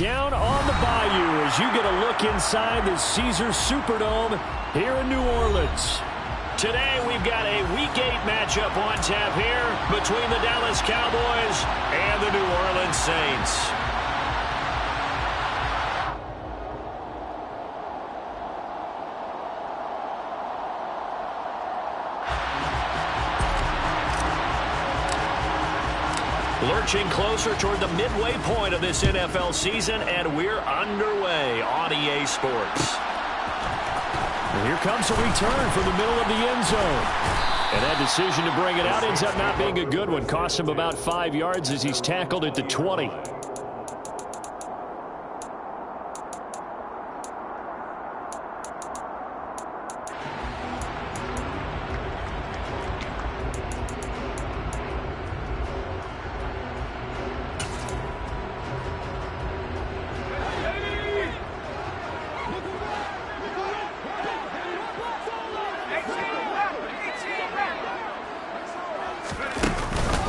down on the Bayou as you get a look inside the Caesars Superdome here in New Orleans. Today we've got a Week 8 matchup on tap here between the Dallas Cowboys and the New Orleans Saints. Lurching closer toward the midway point of this NFL season, and we're underway on EA Sports. And here comes a return from the middle of the end zone. And that decision to bring it out ends up not being a good one. Costs him about 5 yards as he's tackled at the 20.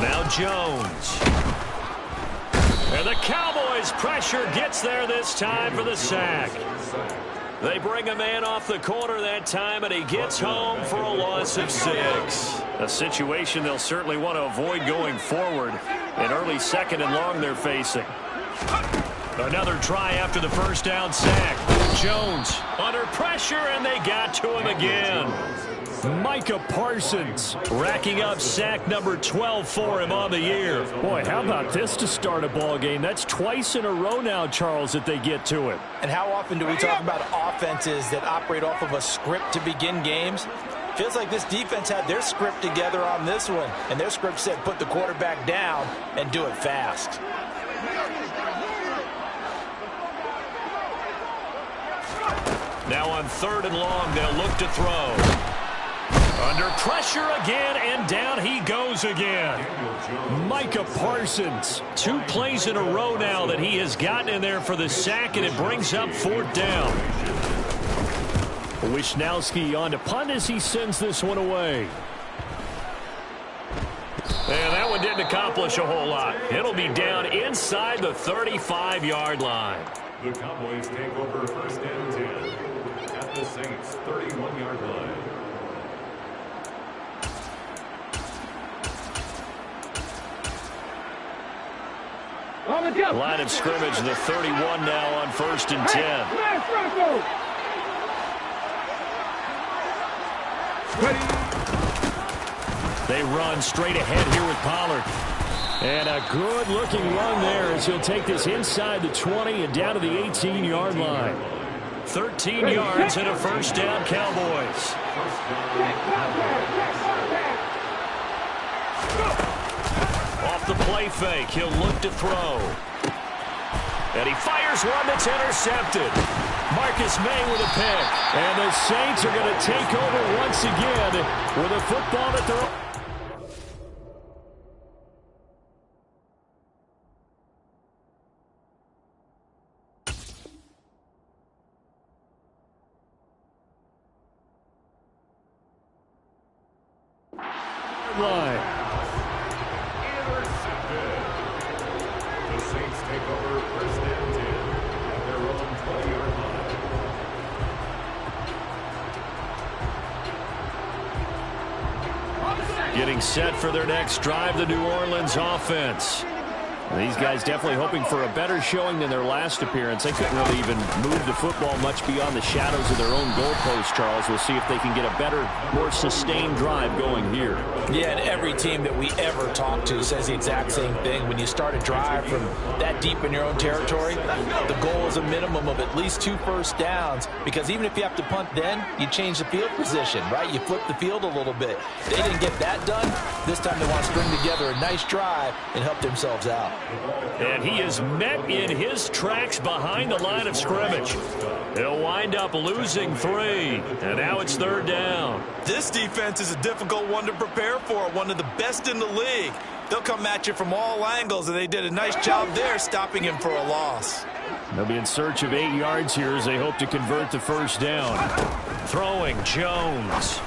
Now Jones. And the Cowboys' pressure gets there this time for the sack. They bring a man off the corner that time, and he gets home for a loss of 6. A situation they'll certainly want to avoid going forward. An early 2nd and long they're facing. Another try after the first down sack. Jones under pressure, and they got to him again. Micah Parsons racking up sack number 12 for him on the year. Boy, how about this to start a ball game? That's twice in a row now, Charles, that they get to it. And how often do we talk about offenses that operate off of a script to begin games? Feels like this defense had their script together on this one, and their script said put the quarterback down and do it fast. Now on 3rd and long, they'll look to throw. Under pressure again, and down he goes again. Micah Parsons, 2 plays in a row now that he has gotten in there for the sack, and it brings up 4th down. Wishnowski on to punt as he sends this one away. And that one didn't accomplish a whole lot. It'll be down inside the 35-yard line. The Cowboys take over 1st and 10 at the Saints' 31-yard line. Line of scrimmage, the 31 now on 1st and 10. They run straight ahead here with Pollard. And a good-looking run there as he'll take this inside the 20 and down to the 18-yard line. 13 yards and a 1st down, Cowboys. Off the play fake, he'll look to throw. And he fires one that's intercepted. Marcus May with a pick. And the Saints are going to take over once again with a football at their own. Line. The Saints take over 1st and 10 at their own 20-yard line. Getting set for their next drive, the New Orleans offense. These guys definitely hoping for a better showing than their last appearance. They couldn't really even move the football much beyond the shadows of their own goalpost, Charles. We'll see if they can get a better, more sustained drive going here. Yeah, and every team that we ever talk to says the exact same thing. When you start a drive from that deep in your own territory, the goal is a minimum of at least 2 first downs, because even if you have to punt then, you change the field position, right? You flip the field a little bit. They didn't get that done. This time they want to string together a nice drive and help themselves out. And he is met in his tracks behind the line of scrimmage. He'll wind up losing 3. And now it's 3rd down. This defense is a difficult one to prepare for, one of the best in the league. They'll come at you from all angles, and they did a nice job there stopping him for a loss. They'll be in search of 8 yards here as they hope to convert the 1st down. Throwing Jones.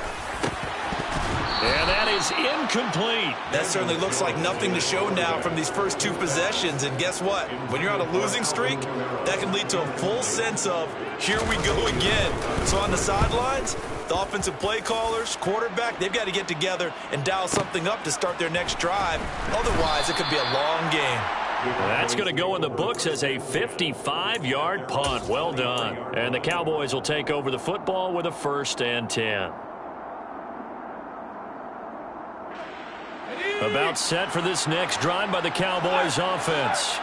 And that is incomplete. That certainly looks like nothing to show now from these first two possessions. And guess what? When you're on a losing streak, that can lead to a full sense of, here we go again. So on the sidelines, the offensive play callers, quarterback, they've got to get together and dial something up to start their next drive. Otherwise, it could be a long game. That's going to go in the books as a 55-yard punt. Well done. And the Cowboys will take over the football with a 1st and 10. About set for this next drive by the Cowboys offense.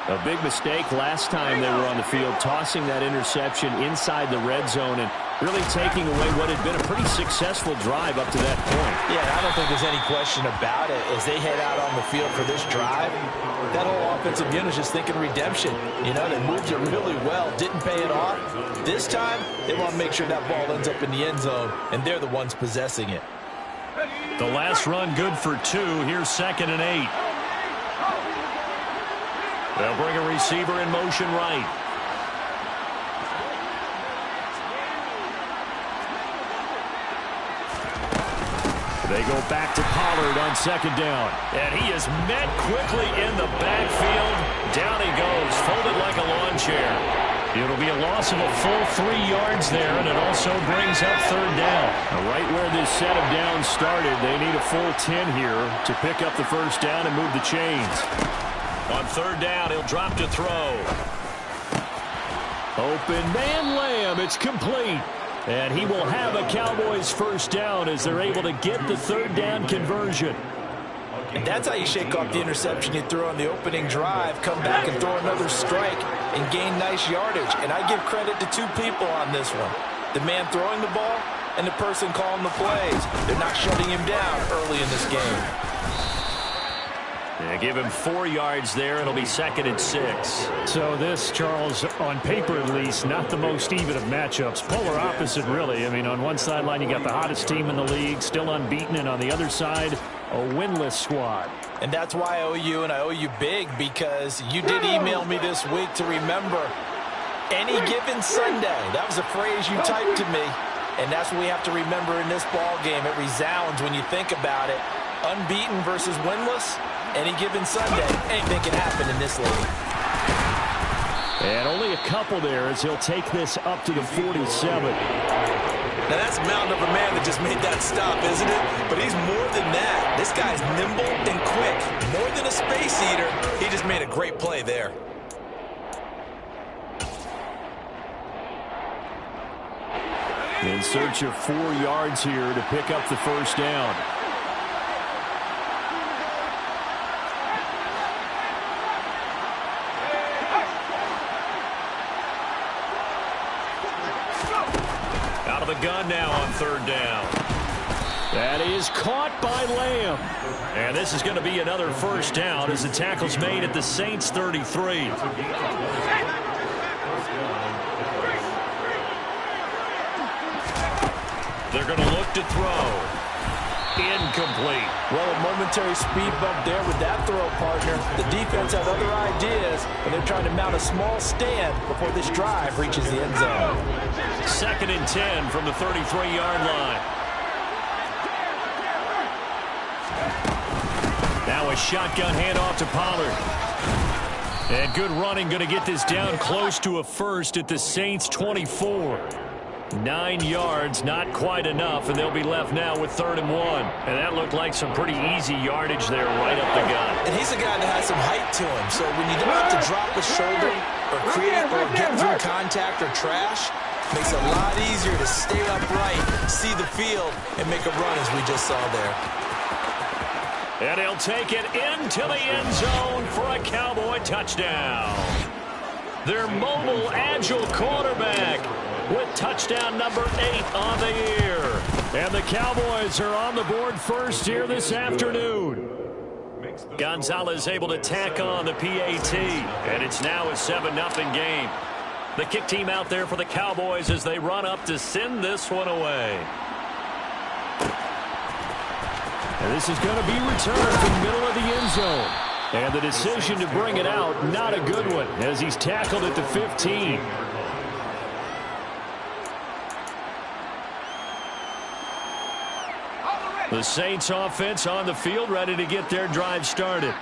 A big mistake last time they were on the field, tossing that interception inside the red zone and really taking away what had been a pretty successful drive up to that point. Yeah, I don't think there's any question about it. As they head out on the field for this drive, that whole offensive unit is just thinking redemption. You know, they moved it really well, didn't pay it off. This time, they want to make sure that ball ends up in the end zone, and they're the ones possessing it. The last run good for 2. Here's 2nd and 8. They'll bring a receiver in motion right. They go back to Pollard on 2nd down. And he is met quickly in the backfield. Down he goes, folded like a lawn chair. It'll be a loss of a full 3 yards there, and it also brings up 3rd down. Right where this set of downs started, they need a full 10 here to pick up the 1st down and move the chains. On 3rd down, he'll drop to throw. Open man Lamb, it's complete. And he will have a Cowboys 1st down as they're able to get the 3rd down conversion. And that's how you shake off the interception you threw on the opening drive, come back and throw another strike and gain nice yardage. And I give credit to 2 people on this one. The man throwing the ball and the person calling the plays. They're not shutting him down early in this game. Yeah, give him 4 yards there. It'll be 2nd and 6. So this, Charles, on paper at least, not the most even of matchups. Polar opposite, really. I mean, on one sideline, you got the hottest team in the league, still unbeaten, and on the other side, a winless squad. And that's why I owe you, and I owe you big, because you did email me this week to remember any given Sunday. That was a phrase you typed to me, and that's what we have to remember in this ball game. It resounds when you think about it. Unbeaten versus winless, any given Sunday. Anything can happen in this league. And only a couple there as he'll take this up to the 47. Now, that's a mountain of a man that just made that stop, isn't it? But he's more than that. This guy's nimble and quick. More than a space eater, he just made a great play there. In search of 4 yards here to pick up the 1st down. Out of the gun now on 3rd down. That is caught by Lamb. And this is going to be another 1st down as the tackle's made at the Saints 33. They're going to look to throw. Incomplete. Well, a momentary speed bump there with that throw, partner. The defense had other ideas, and they're trying to mount a small stand before this drive reaches the end zone. 2nd and 10 from the 33-yard line. Now a shotgun handoff to Pollard. And good running, going to get this down close to a 1st at the Saints 24. 9 yards, not quite enough, and they'll be left now with 3rd and 1. And that looked like some pretty easy yardage there right up the gut. And he's a guy that has some height to him, so when you don't have to drop a shoulder or create or get through contact or trash, makes it a lot easier to stay upright, see the field, and make a run as we just saw there. And he'll take it into the end zone for a Cowboy touchdown. Their mobile, agile quarterback with touchdown number 8 on the year. And the Cowboys are on the board first here this afternoon. Gonzalez able to tack on the PAT, and it's now a 7-0 game. The kick team out there for the Cowboys as they run up to send this one away. And this is going to be returned from the middle of the end zone. And the decision to bring it out, not a good one, as he's tackled at the 15. The Saints offense on the field, ready to get their drive started.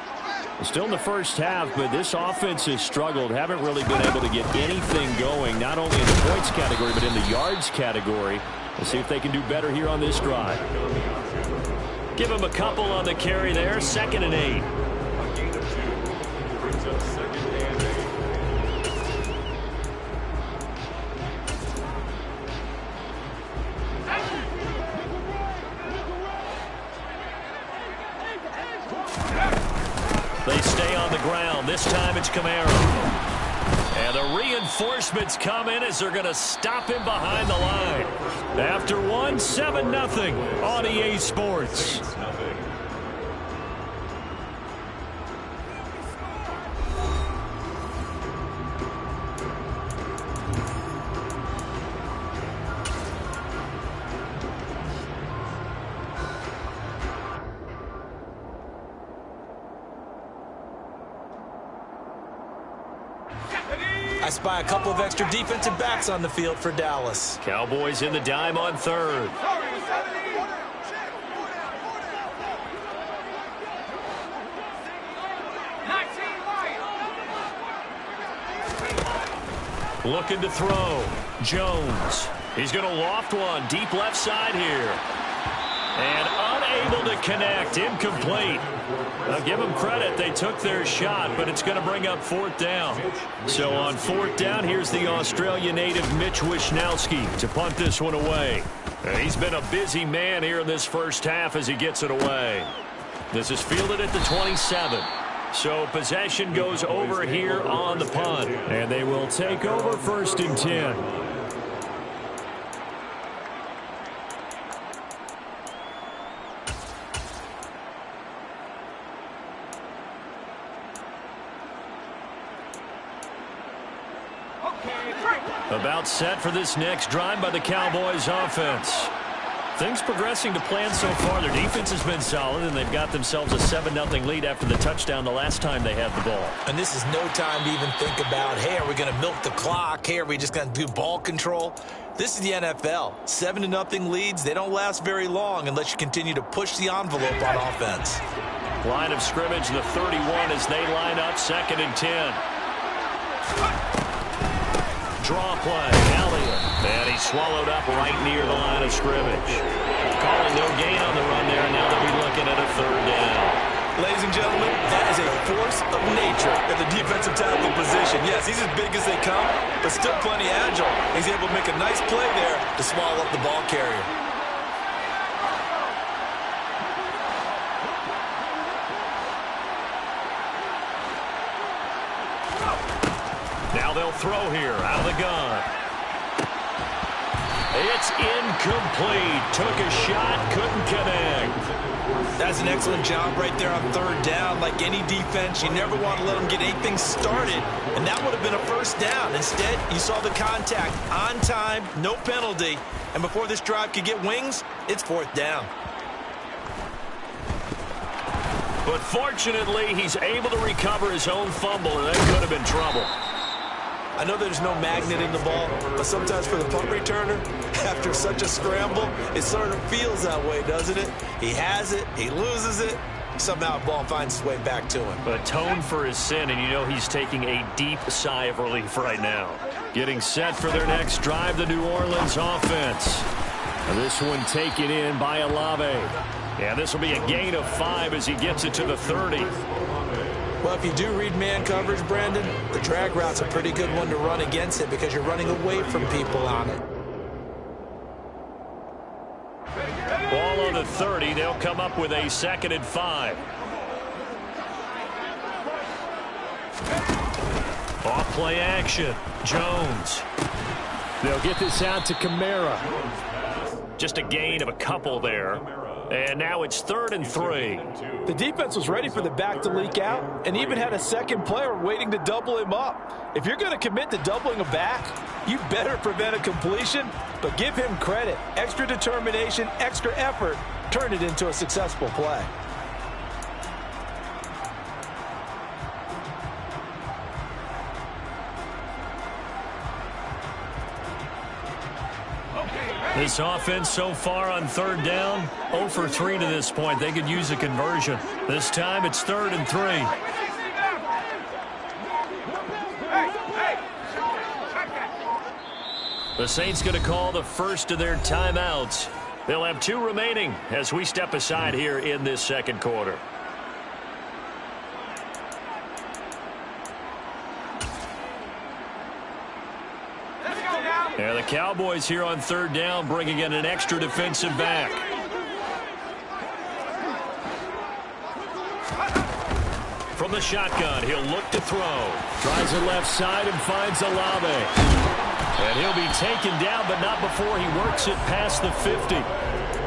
Still in the first half, but this offense has struggled. Haven't really been able to get anything going, not only in the points category, but in the yards category. We'll see if they can do better here on this drive. Give them a couple on the carry there. 2nd and 8. A gain of 2 brings up 2nd and 8. They stay on the ground. This time it's Kamara. And the reinforcements come in as they're going to stop him behind the line. After one, 7-0 on EA Sports. I spy a couple of extra defensive backs on the field for Dallas. Cowboys in the dime on 3rd. Looking to throw. Jones. He's going to loft one deep left side here. And unable to connect. Incomplete. I'll give them credit. They took their shot, but it's going to bring up 4th down. So on 4th down, here's the Australia native Mitch Wishnowsky to punt this one away. And he's been a busy man here in this first half as he gets it away. This is fielded at the 27. So possession goes over here on the punt. And they will take over 1st and 10. About set for this next drive by the Cowboys offense. Things progressing to plan so far. Their defense has been solid, and they've got themselves a 7-0 lead after the touchdown the last time they had the ball. And this is no time to even think about, hey, are we going to milk the clock? Hey, are we just going to do ball control? This is the NFL. 7-0 leads, they don't last very long unless you continue to push the envelope on offense. Line of scrimmage, the 31 as they line up 2nd and 10. Draw play, Elliott. And he's swallowed up right near the line of scrimmage. Calling no gain on the run there, and now they'll be looking at a 3rd down. Ladies and gentlemen, that is a force of nature at the defensive tackle position. Yes, he's as big as they come, but still plenty agile. He's able to make a nice play there to swallow up the ball carrier. Now they'll throw here out of the gun. It's incomplete. Took a shot, couldn't connect. That's an excellent job right there on 3rd down. Like any defense, you never want to let them get anything started, and that would have been a 1st down. Instead, you saw the contact on time, no penalty, and before this drive could get wings, it's 4th down. But fortunately, he's able to recover his own fumble, and that could have been trouble. I know there's no magnet in the ball, but sometimes for the punt returner, after such a scramble, it sort of feels that way, doesn't it? He has it, he loses it, somehow the ball finds its way back to him. Atone for his sin, and you know he's taking a deep sigh of relief right now. Getting set for their next drive, the New Orleans offense. And this one taken in by Olave. Yeah, this will be a gain of 5 as he gets it to the 30. Well, if you do read man coverage, Brandon, the drag route's a pretty good one to run against it because you're running away from people on it. Ball on the 30. They'll come up with a 2nd and 5. Off play action. Jones. They'll get this out to Kamara. Just a gain of a couple there. And now it's 3rd and 3. The defense was ready for the back to leak out and even had a second player waiting to double him up. If you're going to commit to doubling a back, you better prevent a completion, but give him credit. Extra determination, extra effort, turned it into a successful play. This offense so far on third down, 0 for 3 to this point. They could use a conversion. This time it's 3rd and 3. The Saints going to call the first of their timeouts. They'll have 2 remaining as we step aside here in this second quarter. And the Cowboys here on third down bringing in an extra defensive back. From the shotgun, he'll look to throw. Tries the left side and finds Olave. And he'll be taken down, but not before he works it past the 50.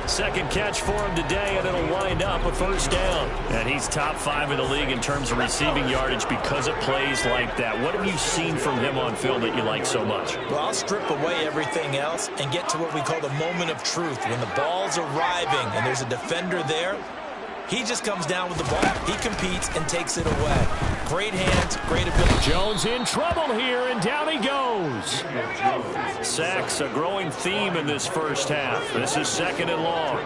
Second catch for him today, and it'll wind up a first down. And he's top 5 in the league in terms of receiving yardage because of plays like that. What have you seen from him on film that you like so much? Well, I'll strip away everything else and get to what we call the moment of truth. When the ball's arriving and there's a defender there, he just comes down with the ball. He competes and takes it away. Great hands, great ability. Jones in trouble here, and down he goes. Sacks, a growing theme in this first half. This is 2nd and long.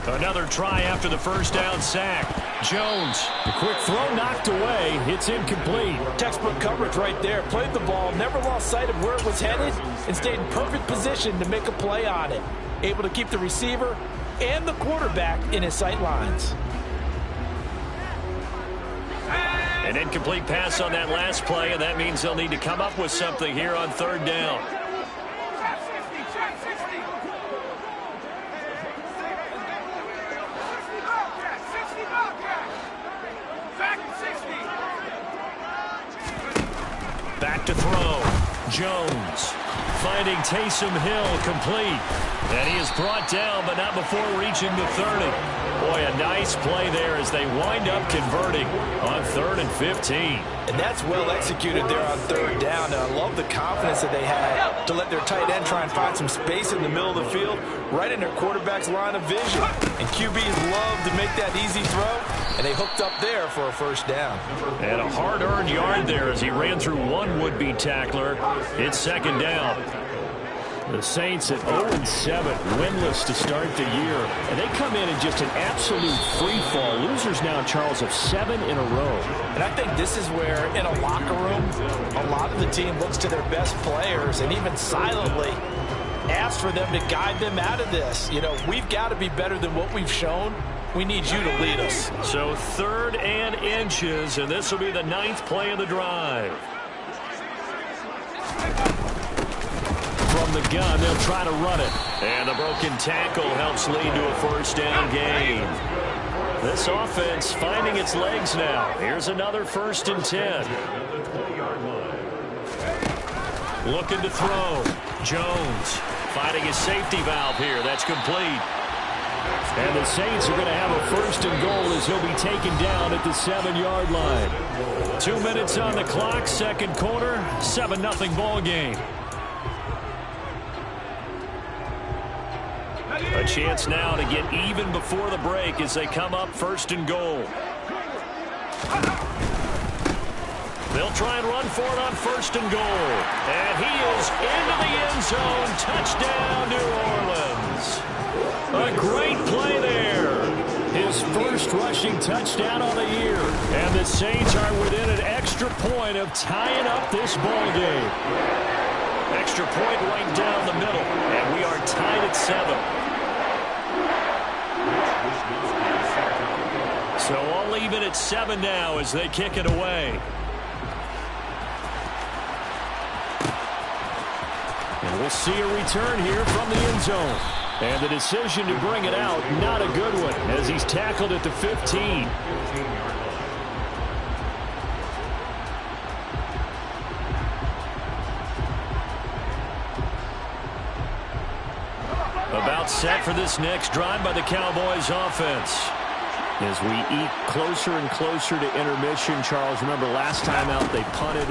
Another try after the first down sack. Jones. The quick throw knocked away. It's incomplete. Textbook coverage right there. Played the ball, never lost sight of where it was headed, and stayed in perfect position to make a play on it. Able to keep the receiver and the quarterback in his sight lines. An incomplete pass on that last play, and that means they'll need to come up with something here on third down. Back to throw. Jones finding Taysom Hill complete. And he is brought down, but not before reaching the 30. Boy, a nice play there as they wind up converting on 3rd and 15. And that's well executed there on third down. And I love the confidence that they had to let their tight end try and find some space in the middle of the field, right in their quarterback's line of vision. And QBs love to make that easy throw, and they hooked up there for a first down. And a hard-earned yard there as he ran through one would-be tackler. It's 2nd down. The Saints at 0-7, winless to start the year. And they come in just an absolute free fall. Losers now, Charles, of 7 in a row. And I think this is where, in a locker room, a lot of the team looks to their best players and even silently asks for them to guide them out of this. You know, we've got to be better than what we've shown. We need you to lead us. So 3rd and inches, and this will be the 9th play of the drive. From the gun, they'll try to run it. And the broken tackle helps lead to a first down gain. This offense finding its legs now. Here's another 1st and 10. Looking to throw. Jones finding his safety valve here. That's complete. And the Saints are going to have a 1st and goal as he'll be taken down at the 7-yard line. 2 minutes on the clock, second quarter, 7-0 ball game. A chance now to get even before the break as they come up 1st and goal. They'll try and run for it on 1st and goal. And he is into the end zone. Touchdown, New Orleans. A great play there. His first rushing touchdown on the year. And the Saints are within an extra point of tying up this ball game. Extra point right down the middle. And we are tied at 7. So all even at 7 now as they kick it away. And we'll see a return here from the end zone. And the decision to bring it out, not a good one, as he's tackled at the 15. About set for this next drive by the Cowboys offense. As we eke closer and closer to intermission, Charles, remember last time out they punted.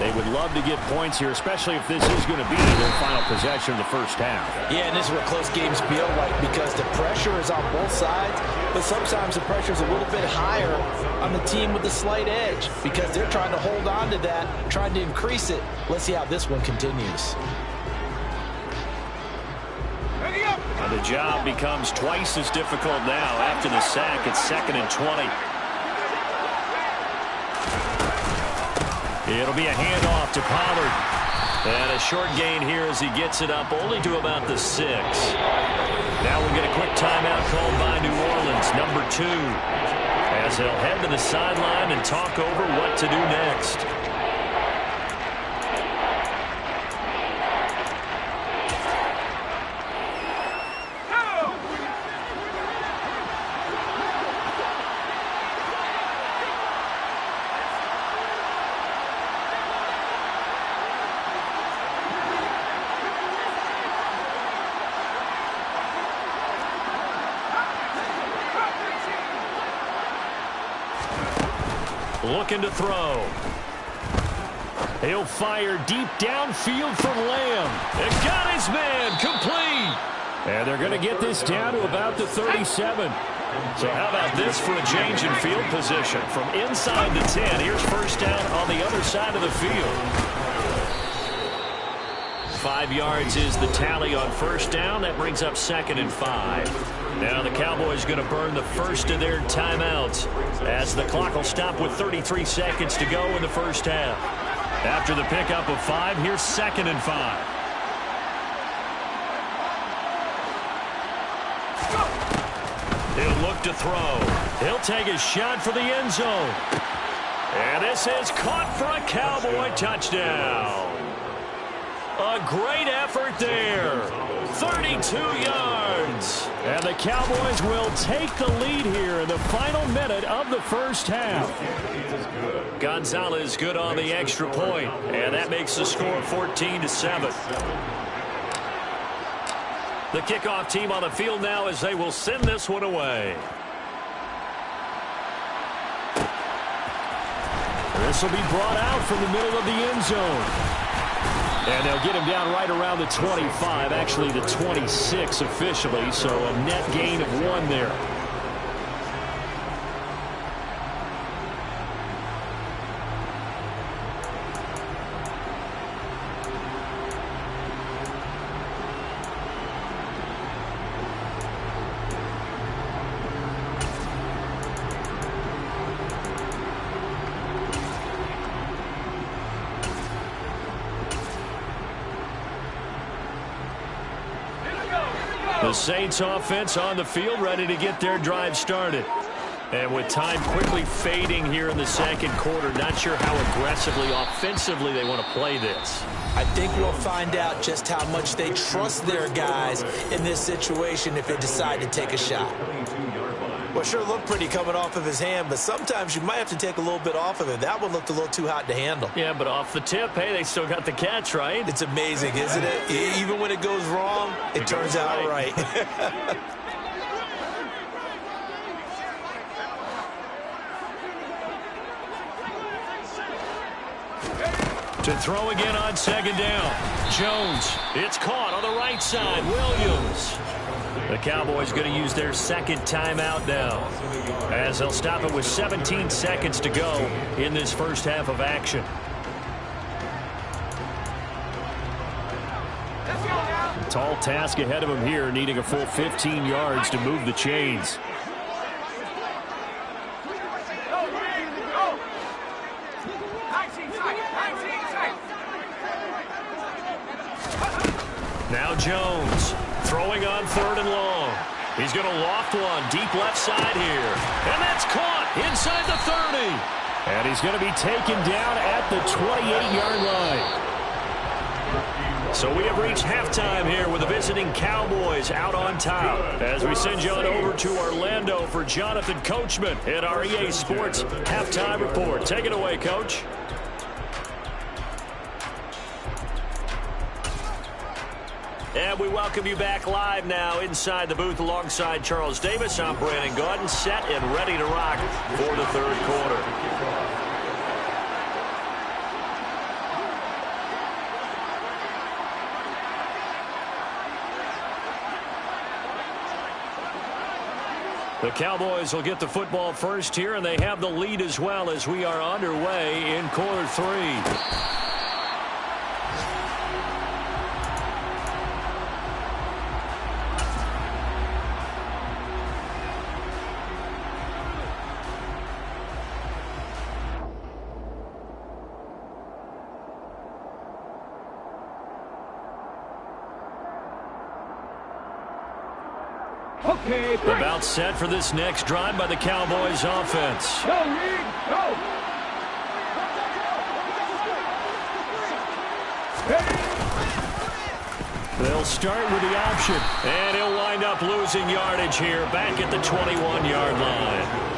They would love to get points here, especially if this is going to be their final possession of the first half. Yeah, and this is what close games feel like because the pressure is on both sides, but sometimes the pressure is a little bit higher on the team with the slight edge because they're trying to hold on to that, trying to increase it. Let's see how this one continues. And the job becomes twice as difficult now after the sack. It's 2nd and 20. It'll be a handoff to Pollard. And a short gain here as he gets it up only to about the 6. Now we'll get a quick timeout called by New Orleans, number 2. As they'll head to the sideline and talk over what to do next. Looking to throw. He'll fire deep downfield from Lamb. And got his man complete. And they're going to get this down to about the 37. So how about this for a change in field position? From inside the 10, here's first down on the other side of the field. 5 yards is the tally on first down. That brings up 2nd and 5. Now the Cowboys going to burn the first of their timeouts as the clock will stop with 33 seconds to go in the first half. After the pickup of 5, here's 2nd and 5. He'll look to throw. He'll take a shot for the end zone. And this is caught for a Cowboy touchdown. A great effort there. 32 yards. And the Cowboys will take the lead here in the final minute of the first half. Gonzalez good on the extra point, and that makes the score 14-7. The kickoff team on the field now as they will send this one away. This will be brought out from the middle of the end zone. And they'll get him down right around the 25, actually the 26 officially, so a net gain of 1 there. The Saints offense on the field ready to get their drive started. And with time quickly fading here in the second quarter, not sure how aggressively, offensively they want to play this. I think we'll find out just how much they trust their guys in this situation if they decide to take a shot. Well, sure looked pretty coming off of his hand, but sometimes you might have to take a little bit off of it. That one looked a little too hot to handle. Yeah, but off the tip, hey, they still got the catch, right? It's amazing, isn't it? Even when it goes wrong, it turns out right. To throw again on second down. Jones, it's caught on the right side. Williams. The Cowboys going to use their second timeout now, as they'll stop it with 17 seconds to go in this first half of action. Tall task ahead of him here, needing a full 15 yards to move the chains. Now Jones throwing on 3rd and long. He's going to loft one deep left side here. And that's caught inside the 30. And he's going to be taken down at the 28-yard line. So we have reached halftime here with the visiting Cowboys out on top. As we send you on over to Orlando for Jonathan Coachman at our EA Sports Halftime Report. Take it away, Coach. And we welcome you back live now inside the booth alongside Charles Davis. I'm Brandon Gaudin, set and ready to rock for the third quarter. The Cowboys will get the football first here, and they have the lead as well as we are underway in quarter 3. About set for this next drive by the Cowboys offense. They'll start with the option, and he'll wind up losing yardage here back at the 21-yard line.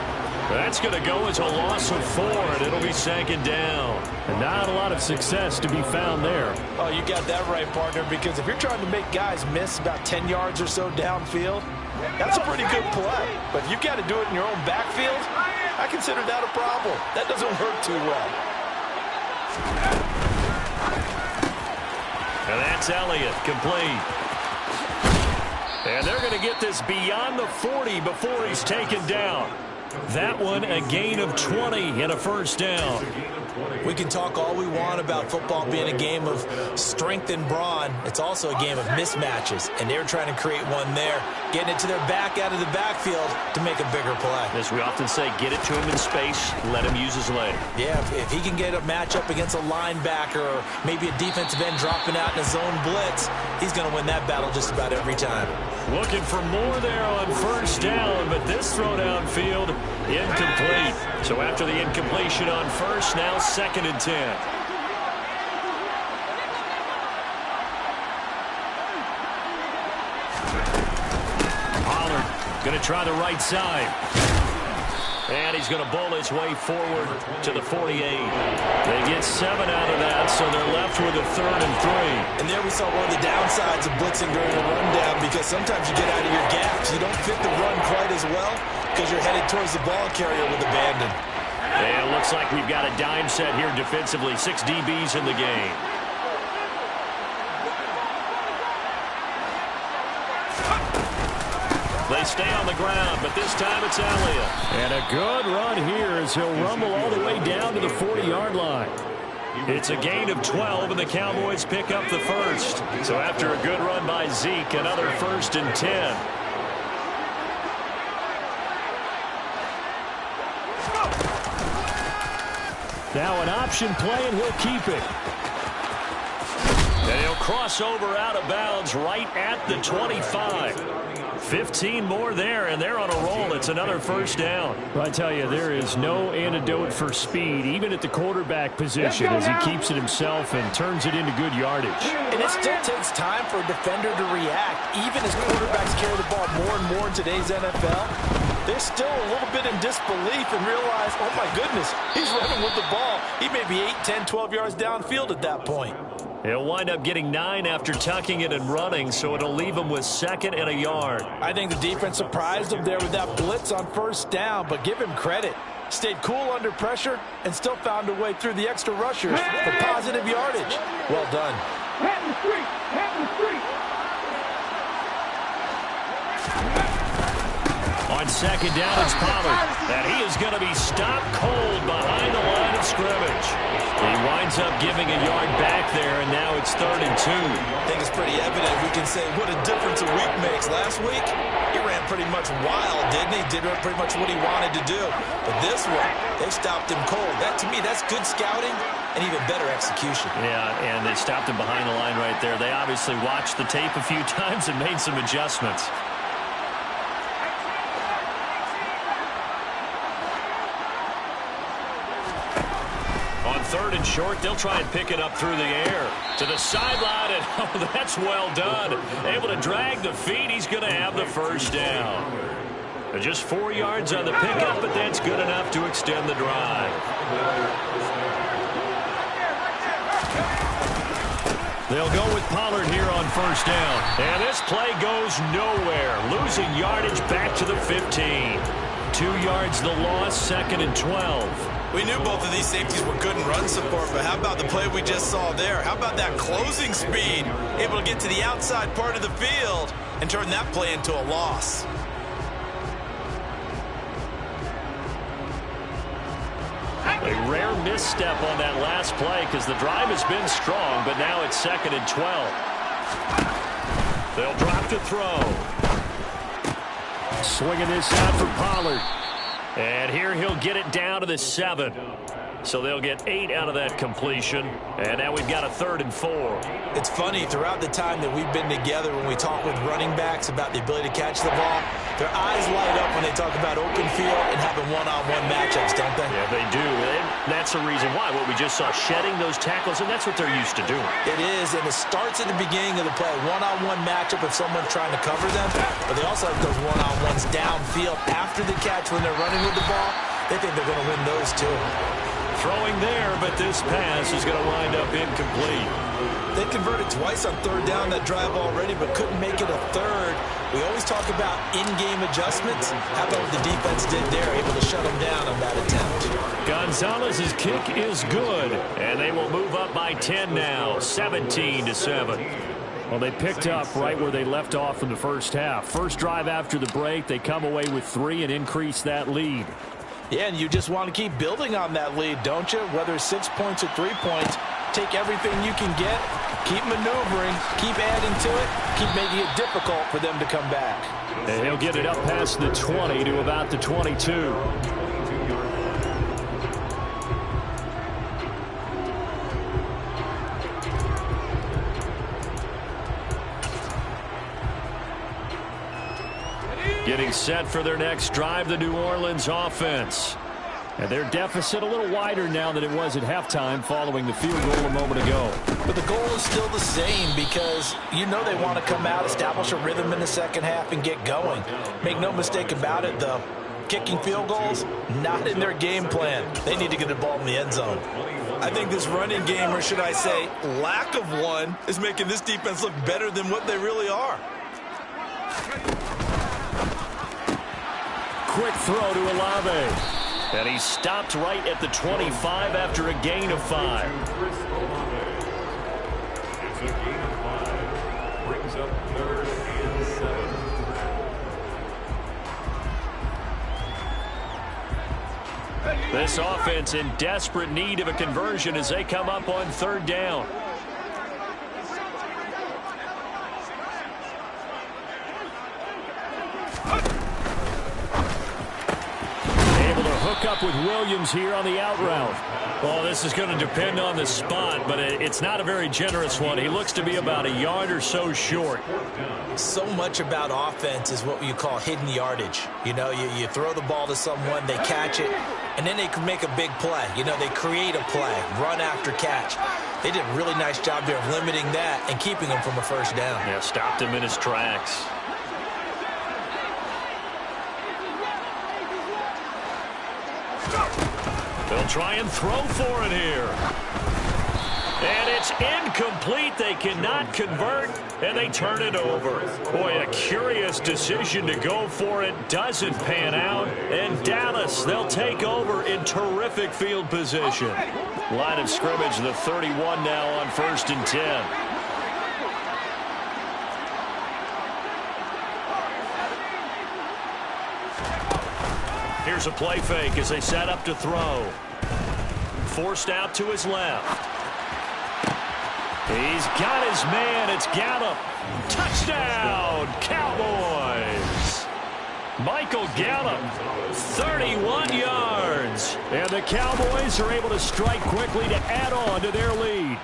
That's going to go as a loss of 4, and it'll be 2nd down. And not a lot of success to be found there. Oh, you got that right, partner, because if you're trying to make guys miss about 10 yards or so downfield, that's a pretty good play. But if you've got to do it in your own backfield, I consider that a problem. That doesn't work too well. And that's Elliott, complete. And they're going to get this beyond the 40 before he's taken down. That one a gain of 20 and a 1st down. We can talk all we want about football being a game of strength and brawn. It's also a game of mismatches, and they're trying to create one there, getting it to their back out of the backfield to make a bigger play. As we often say, get it to him in space, let him use his leg. Yeah, if he can get a matchup against a linebacker or maybe a defensive end dropping out in a zone blitz, he's going to win that battle just about every time. Looking for more there on 1st down, but this throw downfield incomplete. So after the incompletion on 1st, now 2nd and 10. Pollard going to try the right side. And he's going to bowl his way forward to the 48. They get 7 out of that, so they're left with a 3rd and 3. And there we saw one of the downsides of blitzing during a rundown, because sometimes you get out of your gaps. You don't fit the run quite as well because you're headed towards the ball carrier with abandon. And it looks like we've got a dime set here defensively. 6 DBs in the game. They stay on the ground, but this time it's Elliott. And a good run here as he'll rumble all the way down to the 40-yard line. It's a gain of 12, and the Cowboys pick up the 1st. So after a good run by Zeke, another 1st and 10. Now an option play, and he'll keep it. And he'll cross over out of bounds right at the 25. 15 more there, and they're on a roll. It's another 1st down. Well, I tell you, there is no antidote for speed, even at the quarterback position, as he keeps it himself and turns it into good yardage. And it still takes time for a defender to react. Even as quarterbacks carry the ball more and more in today's NFL, they're still a little bit in disbelief and realize, oh my goodness, he's running with the ball. He may be 8, 10, 12 yards downfield at that point. He'll wind up getting 9 after tucking it and running, so it'll leave him with 2nd and a yard. I think the defense surprised him there with that blitz on 1st down, but give him credit. Stayed cool under pressure and still found a way through the extra rushers for positive yardage. Well done. On 2nd down, it's Pollard. And he is going to be stopped cold behind the line of scrimmage. He winds up giving a yard back there, and now it's 3rd and 2. I think it's pretty evident. We can say what a difference a week makes. Last week, he ran pretty much wild, didn't he? Did pretty much what he wanted to do. But this one, they stopped him cold. That, to me, that's good scouting and even better execution. Yeah, and they stopped him behind the line right there. They obviously watched the tape a few times and made some adjustments. On 3rd and short, they'll try and pick it up through the air to the sideline, and oh, that's well done. Able to drag the feet. He's going to have the 1st down. Just 4 yards on the pickup, but that's good enough to extend the drive. They'll go with Pollard here on 1st down. And this play goes nowhere. Losing yardage back to the 15. 2 yards the loss, 2nd and 12. We knew both of these safeties were good in run support, but how about the play we just saw there? How about that closing speed? Able to get to the outside part of the field and turn that play into a loss. minor misstep on that last play because the drive has been strong, but now it's 2nd and 12. They'll drop to throw. Swinging this out for Pollard. And here he'll get it down to the 7. So they'll get 8 out of that completion. And now we've got a 3rd and 4. It's funny, throughout the time that we've been together, when we talk with running backs about the ability to catch the ball, their eyes light up when they talk about open field and having one-on-one matchups, don't they? Yeah, they do. And that's the reason why. What we just saw, shedding those tackles, and that's what they're used to doing. It is, and it starts at the beginning of the play. One-on-one matchup if someone's trying to cover them, but they also have those one-on-ones downfield after the catch when they're running with the ball. They think they're going to win those too. Throwing there, but this pass is going to wind up incomplete. They converted twice on 3rd down that drive already, but couldn't make it a 3rd. We always talk about in-game adjustments. How about what the defense did there, able to shut them down on that attempt. Gonzalez's kick is good, and they will move up by 10 now, 17-7. Well, they picked up right where they left off in the first half. First drive after the break, they come away with 3 and increase that lead. Yeah, and you just want to keep building on that lead, don't you? Whether it's 6 points or 3 points, take everything you can get, keep maneuvering, keep adding to it, keep making it difficult for them to come back. And he'll get it up past the 20 to about the 22. Getting set for their next drive, the New Orleans offense. And their deficit a little wider now than it was at halftime following the field goal a moment ago. But the goal is still the same because you know they want to come out, establish a rhythm in the second half, and get going. Make no mistake about it, though. Kicking field goals, not in their game plan. They need to get the ball in the end zone. I think this running game, or should I say lack of one, is making this defense look better than what they really are. Quick throw to Olave. And he stopped right at the 25 after a gain of 5. It's a gain of 5. Brings up 3rd and 7. This offense in desperate need of a conversion as they come up on 3rd down. Up with Williams here on the out route. Well, this is going to depend on the spot, but it's not a very generous one. He looks to be about a yard or so short. So much about offense is what you call hidden yardage. You know, you throw the ball to someone, they catch it, and then they can make a big play. You know, they create a play, run after catch. They did a really nice job there of limiting that and keeping him from a 1st down. Yeah, stopped him in his tracks. They'll try and throw for it here. And it's incomplete. They cannot convert, and they turn it over. Boy, a curious decision to go for it. Doesn't pan out. And Dallas, they'll take over in terrific field position. Line of scrimmage, the 31 now on 1st and 10. Here's a play fake as they set up to throw. Forced out to his left. He's got his man. It's Gallup. Touchdown, Cowboys. Michael Gallup, 31 yards. And the Cowboys are able to strike quickly to add on to their lead.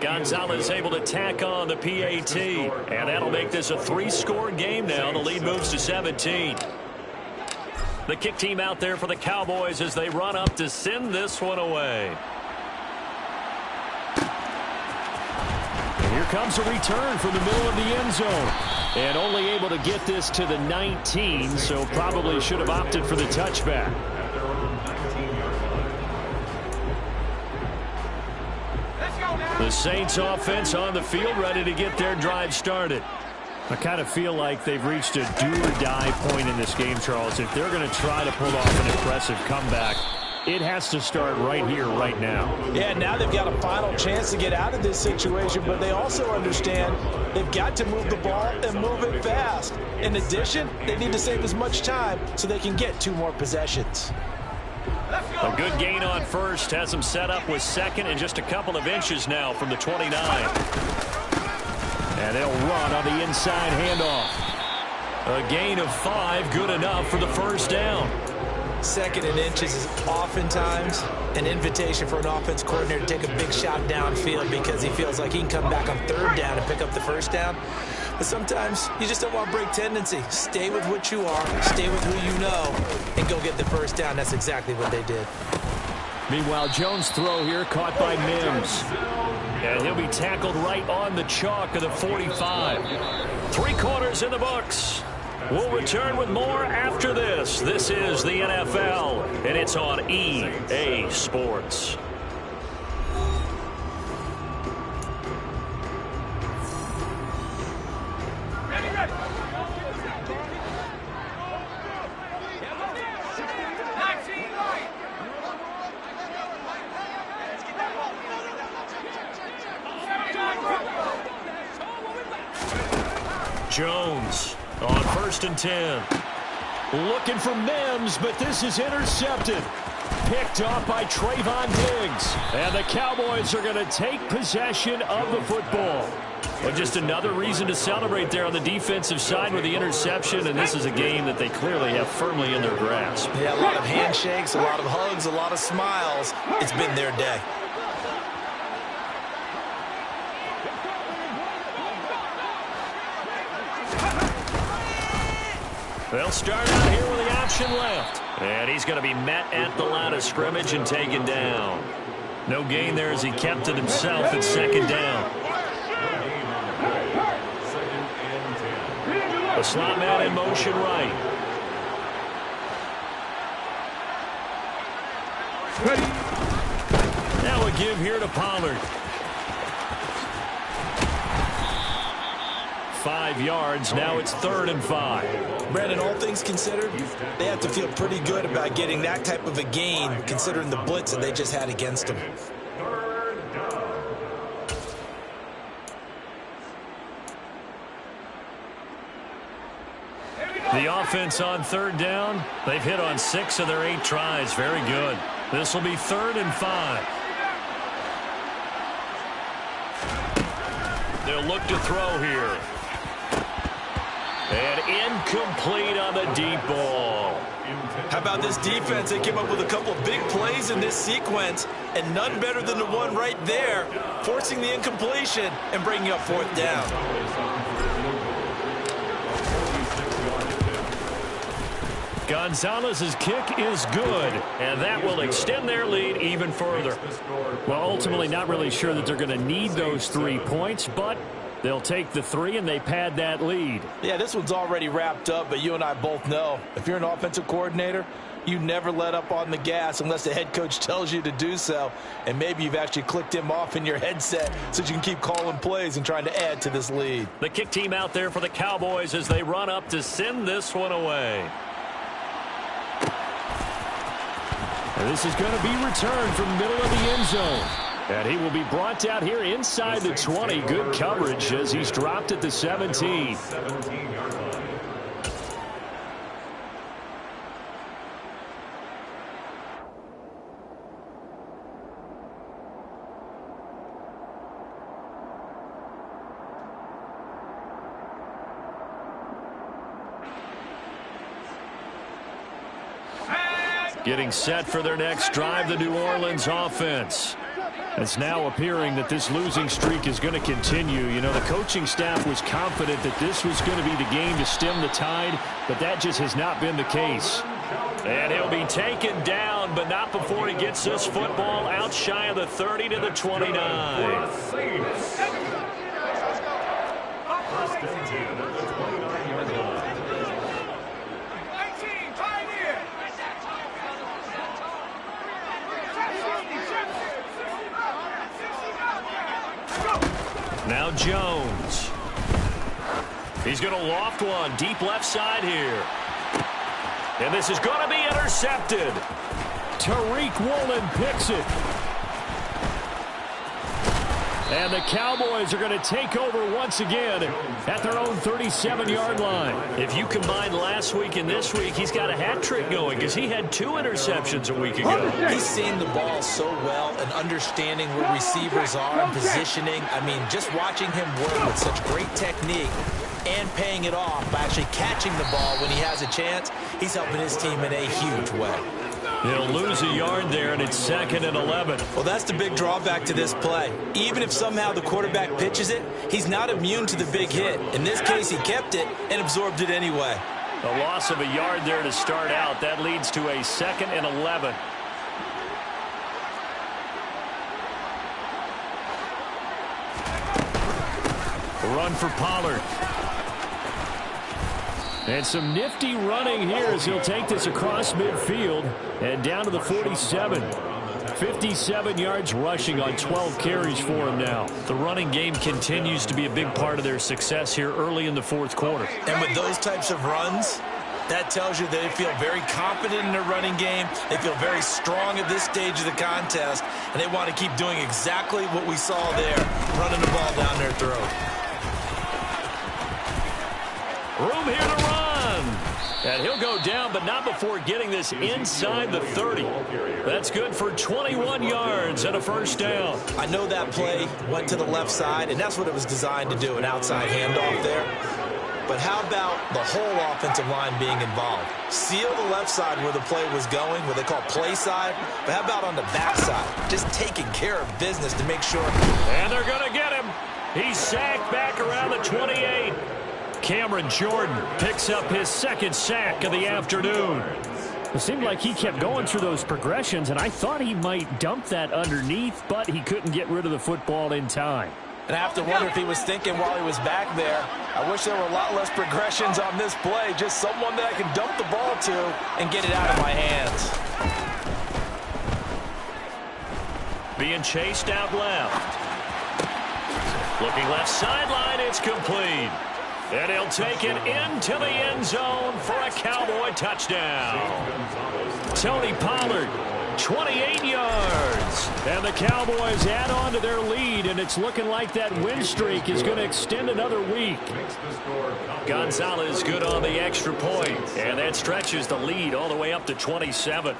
Gonzalez able to tack on the PAT. And that'll make this a 3-score game now. The lead moves to 17. The kick team out there for the Cowboys as they run up to send this one away. And here comes a return from the middle of the end zone. And only able to get this to the 19, so probably should have opted for the touchback. The Saints offense on the field ready to get their drive started. I kind of feel like they've reached a do-or-die point in this game, Charles. If they're going to try to pull off an impressive comeback, it has to start right here, right now. Yeah, now they've got a final chance to get out of this situation, but they also understand they've got to move the ball and move it fast. In addition, they need to save as much time so they can get 2 more possessions. Let's go! A good gain on first has them set up with second and just a couple of inches now from the 29. And they'll run on the inside handoff. A gain of 5, good enough for the first down. Second and inches is oftentimes an invitation for an offense coordinator to take a big shot downfield because he feels like he can come back on third down and pick up the first down. But sometimes you just don't want to break tendency. Stay with what you are, stay with who you know, and go get the first down. That's exactly what they did. Meanwhile, Jones' throw here caught by Mims. And he'll be tackled right on the chalk of the 45. 3 quarters in the books. We'll return with more after this. This is the NFL, and it's on EA Sports. Jones on 1st and 10. Looking for Mims, but this is intercepted. Picked off by Trayvon Diggs. And the Cowboys are going to take possession of the football. Well, just another reason to celebrate there on the defensive side with the interception, and this is a game that they clearly have firmly in their grasp. Yeah, a lot of handshakes, a lot of hugs, a lot of smiles. It's been their day. They'll start out here with the option left. And he's going to be met at the line of scrimmage and taken down. No gain there as he kept it himself at 2nd down. The slot man in motion right. Now a give here to Pollard. 5 yards. Now it's 3rd and 5. Brandon, all things considered, they have to feel pretty good about getting that type of a gain, considering the blitz that they just had against them. The offense on 3rd down. They've hit on 6 of their 8 tries. Very good. This will be 3rd and 5. They'll look to throw here. And incomplete on the deep ball. How about this defense? They came up with a couple of big plays in this sequence, and none better than the one right there, forcing the incompletion and bringing up 4th down. Gonzalez's kick is good, and that will extend their lead even further. Well, ultimately not really sure that they're going to need those 3 points, but they'll take the 3 and they pad that lead. Yeah, this one's already wrapped up, but you and I both know if you're an offensive coordinator, you never let up on the gas unless the head coach tells you to do so. And maybe you've actually clicked him off in your headset so you can keep calling plays and trying to add to this lead. The kick team out there for the Cowboys as they run up to send this one away. And this is going to be returned from the middle of the end zone. And he will be brought down here inside the 20. Good coverage as he's dropped at the 17. Getting set for their next drive, the New Orleans offense. It's now appearing that this losing streak is going to continue. You know, the coaching staff was confident that this was going to be the game to stem the tide, but that just has not been the case. And he'll be taken down, but not before he gets this football out shy of the 30 to the 29. Now Jones. He's going to loft one deep left side here. And this is going to be intercepted. Tariq Woolen picks it. And the Cowboys are going to take over once again at their own 37-yard line. If you combine last week and this week, he's got a hat trick going because he had 2 interceptions a week ago. He's seeing the ball so well and understanding where receivers are and positioning. I mean, just watching him work with such great technique and paying it off by actually catching the ball when he has a chance, he's helping his team in a huge way. He'll lose a yard there, and it's 2nd and 11. Well, that's the big drawback to this play. Even if somehow the quarterback pitches it, he's not immune to the big hit. In this case, he kept it and absorbed it anyway. A loss of a yard there to start out. That leads to a 2nd and 11. Run for Pollard. And some nifty running here as he'll take this across midfield and down to the 47. 57 yards rushing on 12 carries for him now. The running game continues to be a big part of their success here early in the 4th quarter. And with those types of runs, that tells you they feel very confident in their running game. They feel very strong at this stage of the contest, and they want to keep doing exactly what we saw there, running the ball down their throat. Room here to run. And he'll go down, but not before getting this inside the 30. That's good for 21 yards and a first down. I know that play went to the left side, and that's what it was designed to do, an outside handoff there. But how about the whole offensive line being involved? Seal the left side where the play was going, what they call play side. But how about on the back side? Just taking care of business to make sure. And they're going to get him. He's sacked back around the 28. Cameron Jordan picks up his 2nd sack of the afternoon. It seemed like he kept going through those progressions, and I thought he might dump that underneath, but he couldn't get rid of the football in time. And I have to wonder if he was thinking while he was back there, I wish there were a lot less progressions on this play, just someone that I can dump the ball to and get it out of my hands. Being chased out left. Looking left sideline, it's complete. And he'll take it into the end zone for a Cowboy touchdown. Tony Pollard, 28 yards. And the Cowboys add on to their lead, and it's looking like that win streak is going to extend another week. Gonzalez good on the extra point, and that stretches the lead all the way up to 27.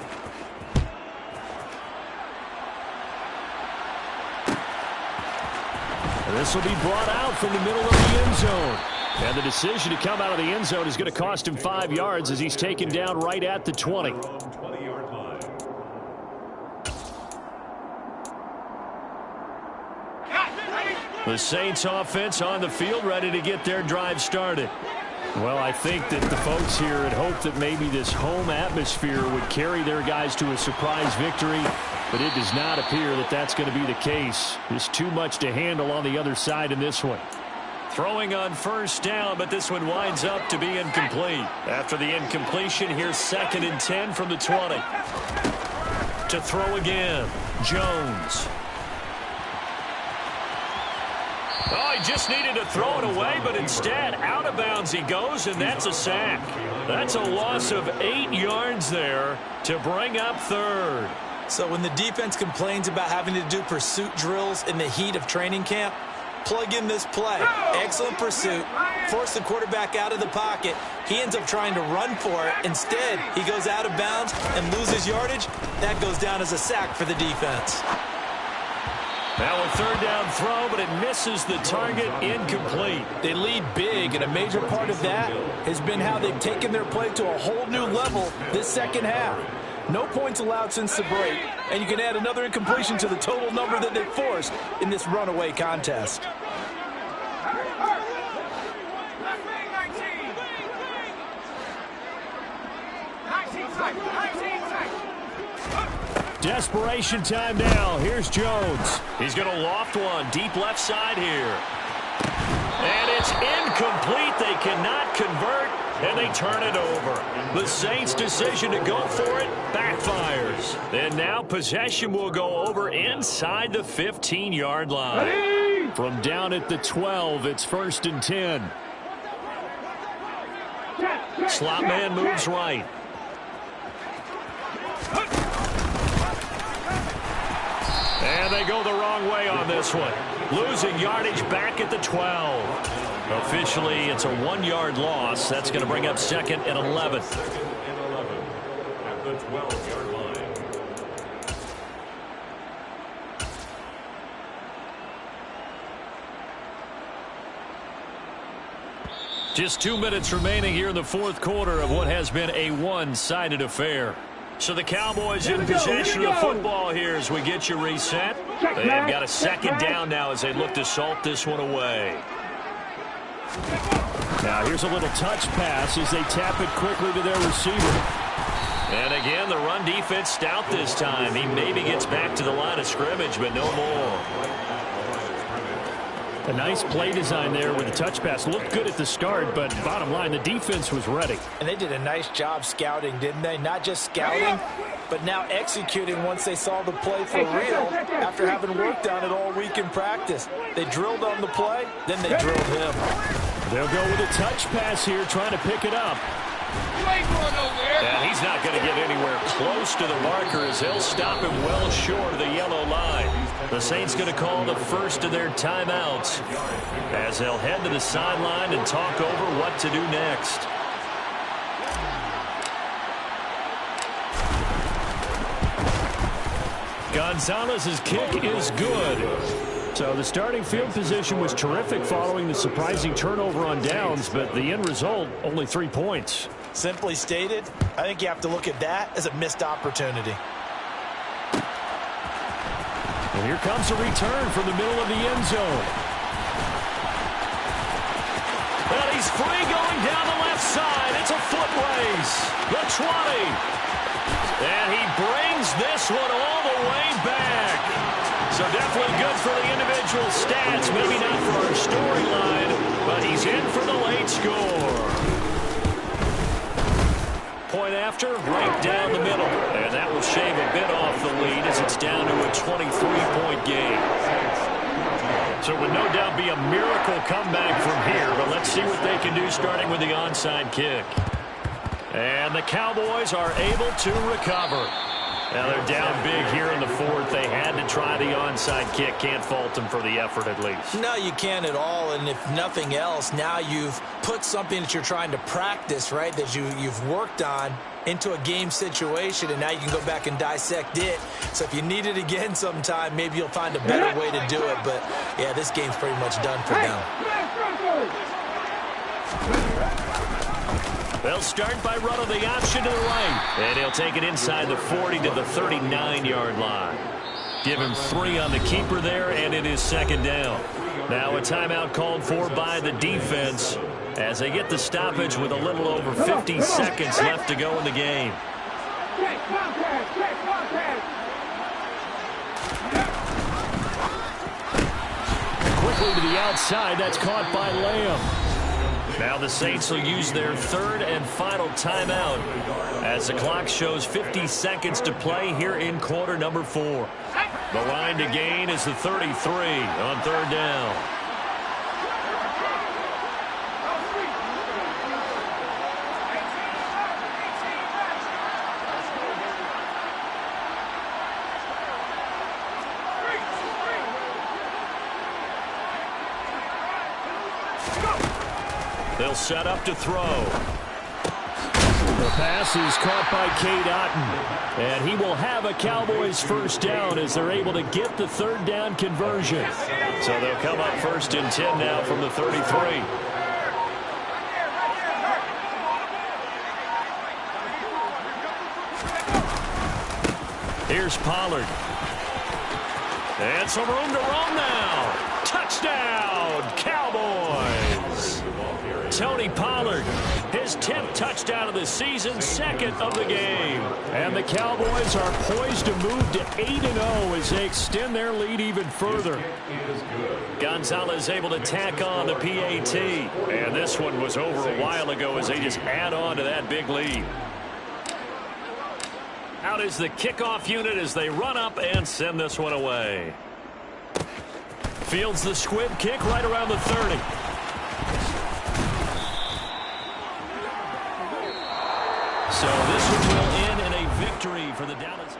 And this will be brought out from the middle of the end zone. And the decision to come out of the end zone is going to cost him 5 yards as he's taken down right at the 20. The Saints offense on the field ready to get their drive started. Well, I think that the folks here had hoped that maybe this home atmosphere would carry their guys to a surprise victory, but it does not appear that that's going to be the case. There's too much to handle on the other side in this one. Throwing on first down, but this one winds up to be incomplete. After the incompletion, here's 2nd and 10 from the 20. To throw again, Jones. Oh, he just needed to throw it away, but instead, out of bounds he goes, and that's a sack. That's a loss of 8 yards there to bring up 3rd. So when the defense complains about having to do pursuit drills in the heat of training camp, plug in this play. Excellent pursuit. Force the quarterback out of the pocket. He ends up trying to run for it. Instead, he goes out of bounds and loses yardage. That goes down as a sack for the defense. Now a 3rd down throw, but it misses the target, incomplete. They lead big, and a major part of that has been how they've taken their play to a whole new level this second half. No points allowed since the break, and you can add another incompletion to the total number that they forced in this runaway contest. Desperation time now. Here's Jones. He's going to loft one deep left side here. And it's incomplete. They cannot convert, and they turn it over. The Saints' decision to go for it backfires. And now possession will go over inside the 15-yard line. From down at the 12, it's 1st and 10. Slot man moves right. And they go the wrong way on this one. Losing yardage back at the 12. Officially, it's a 1-yard loss. That's going to bring up 2nd and 11. Second and 11 at the 12-yard line. Just 2 minutes remaining here in the fourth quarter of what has been a one-sided affair. So the Cowboys in possession of the football here as we get you reset. They've got a second down now as they look to salt this one away. Now here's a little touch pass as they tap it quickly to their receiver. And again, the run defense stout this time. He maybe gets back to the line of scrimmage, but no more. A nice play design there with the touch pass. Looked good at the start, but bottom line, the defense was ready. And they did a nice job scouting, didn't they? Not just scouting, but now executing once they saw the play for real after having worked on it all week in practice. They drilled on the play, then they drilled him. They'll go with a touch pass here, trying to pick it up. And he's not going to get anywhere close to the marker as they'll stop him well short of the yellow line. The Saints going to call the first of their timeouts as they'll head to the sideline and talk over what to do next. Gonzalez's kick is good. So the starting field position was terrific following the surprising turnover on downs, but the end result, only 3 points. Simply stated, I think you have to look at that as a missed opportunity. And here comes a return from the middle of the end zone. And he's free going down the left side. It's a foot race. The 20. And he brings this one all the way back. So definitely good for the individual stats. Maybe not for our storyline, but he's in for the late score. Point after, right down the middle. And that will shave a bit off the lead as it's down to a 23-point game. So it would no doubt be a miracle comeback from here, but let's see what they can do starting with the onside kick. And the Cowboys are able to recover. Now they're down big here in the fourth. They had to try the onside kick. Can't fault them for the effort at least. No, you can't at all. And if nothing else, now you've put something that you're trying to practice, right, that you've worked on into a game situation, and now you can go back and dissect it. So if you need it again sometime, maybe you'll find a better way to do it. But, yeah, this game's pretty much done for them. They'll start by running the option to the right. And he'll take it inside the 40 to the 39-yard line. Give him 3 on the keeper there, and it is second down. Now a timeout called for by the defense as they get the stoppage with a little over 50 seconds left to go in the game. Quickly to the outside. That's caught by Lamb. Now the Saints will use their third and final timeout as the clock shows 50 seconds to play here in quarter number 4. The line to gain is the 33 on third down. They'll set up to throw. The pass is caught by Cade Otton. And he will have a Cowboys first down as they're able to get the third down conversion. So they'll come up first and 10 now from the 33. Here's Pollard. And some room to roam now. Touchdown, Cowboys. Tony Pollard, his 10th touchdown of the season, 2nd of the game. And the Cowboys are poised to move to 8-0 as they extend their lead even further. Gonzalez able to tack on the PAT. And this one was over a while ago as they just add on to that big lead. Out is the kickoff unit as they run up and send this one away. Fields the squib kick right around the 30. So this one will end in a victory for the Dallas.